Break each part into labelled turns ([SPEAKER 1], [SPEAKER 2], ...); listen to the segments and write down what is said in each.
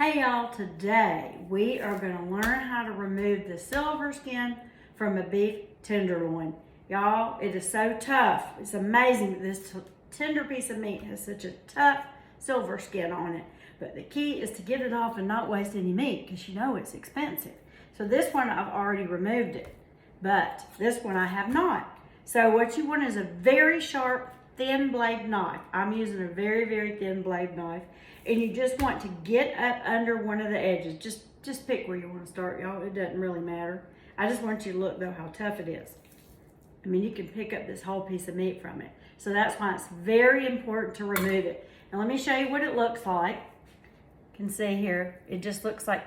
[SPEAKER 1] Hey y'all, today we are going to learn how to remove the silver skin from a beef tenderloin. Y'all, it is so tough. It's amazing that this tender piece of meat has such a tough silver skin on it. But the key is to get it off and not waste any meat because you know it's expensive. So this one I've already removed it, but this one I have not. So what you want is a very sharp, thin blade knife. I'm using a very, very thin blade knife. And you just want to get up under one of the edges. Just pick where you want to start, y'all. It doesn't really matter. I just want you to look, though, how tough it is. I mean, you can pick up this whole piece of meat from it. So that's why it's very important to remove it. Now, let me show you what it looks like. You can see here, it just looks like,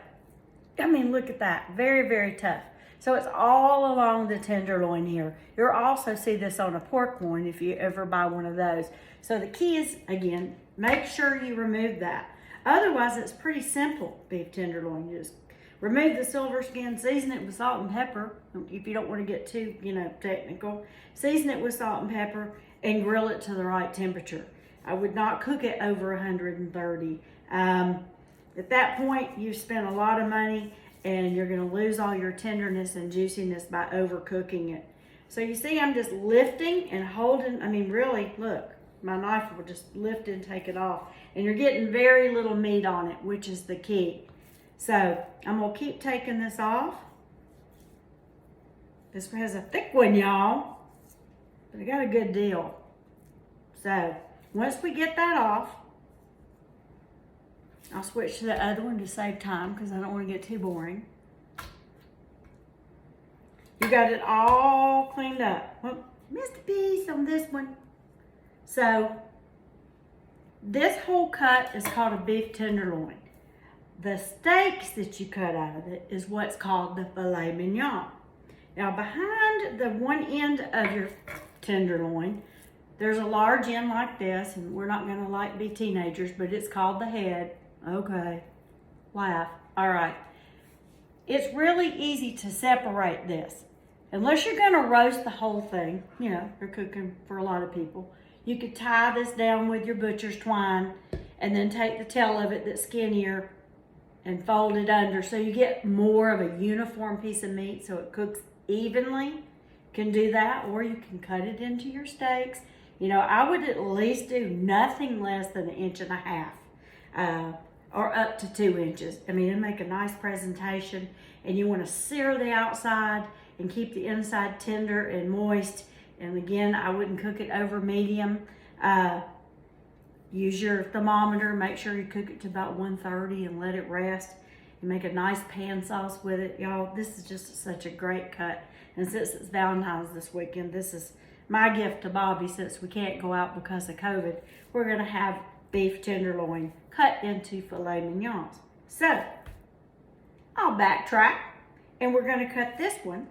[SPEAKER 1] I mean, look at that. Very, very tough. So it's all along the tenderloin here. You'll also see this on a pork loin if you ever buy one of those. So the key is, again, make sure you remove that. Otherwise, it's pretty simple beef tenderloin. You just remove the silver skin, season it with salt and pepper. If you don't want to get too, technical. Season it with salt and pepper and grill it to the right temperature. I would not cook it over 130. At that point, you've spent a lot of money and you're gonna lose all your tenderness and juiciness by overcooking it. So you see I'm just lifting and holding, I mean really, look, my knife will just lift and take it off. And you're getting very little meat on it, which is the key. So I'm gonna keep taking this off. This has a thick one, y'all, but I got a good deal. So once we get that off, I'll switch to the other one to save time because I don't want to get too boring. You got it all cleaned up. Well, missed a piece on this one. So this whole cut is called a beef tenderloin. The steaks that you cut out of it is what's called the filet mignon. Now behind the one end of your tenderloin, there's a large end like this, and we're not gonna be teenagers, but it's called the head. Okay, laugh. All right. It's really easy to separate this. Unless you're gonna roast the whole thing, you're cooking for a lot of people. You could tie this down with your butcher's twine and then take the tail of it that's skinnier and fold it under so you get more of a uniform piece of meat so it cooks evenly. You can do that, or you can cut it into your steaks. I would at least do nothing less than 1.5 inches. Or up to 2 inches. I mean, it'll make a nice presentation, and you want to sear the outside and keep the inside tender and moist. And again, I wouldn't cook it over medium. Use your thermometer. Make sure you cook it to about 130 and let it rest. And make a nice pan sauce with it. Y'all, this is just such a great cut. And since it's Valentine's this weekend, this is my gift to Bobby since we can't go out because of COVID. We're going to have beef tenderloin cut into filet mignons. So I'll backtrack and we're going to cut this one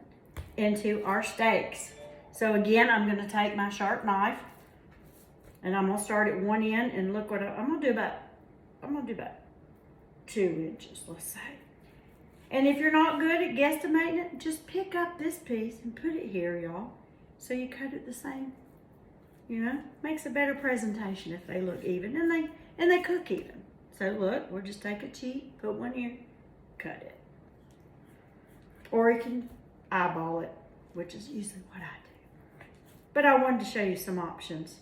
[SPEAKER 1] into our steaks. So again, I'm going to take my sharp knife and I'm going to start at one end, and look what I'm going to do about 2 inches, let's say. And if you're not good at guesstimating it, just pick up this piece and put it here, y'all. So you cut it the same. Makes a better presentation if they look even and they cook even. So look, we'll just take a sheet, put one here, cut it. Or you can eyeball it, which is usually what I do. But I wanted to show you some options.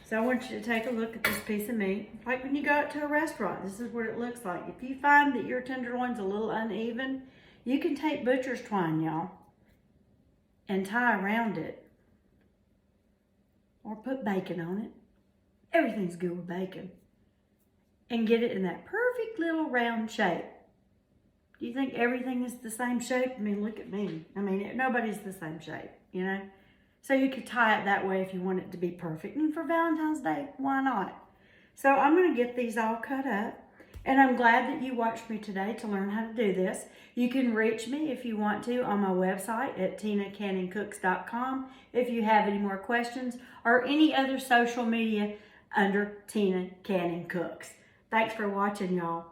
[SPEAKER 1] So I want you to take a look at this piece of meat. Like when you go out to a restaurant, this is what it looks like. If you find that your tenderloin's a little uneven, you can take butcher's twine, y'all, and tie around it. Or put bacon on it. Everything's good with bacon. And get it in that perfect little round shape. Do you think everything is the same shape? I mean, look at me. I mean, nobody's the same shape, So you could tie it that way if you want it to be perfect. And for Valentine's Day, why not? So I'm going to get these all cut up. And I'm glad that you watched me today to learn how to do this. You can reach me if you want to on my website at tinacanningcooks.com if you have any more questions, or any other social media under Tina Canning Cooks. Thanks for watching, y'all.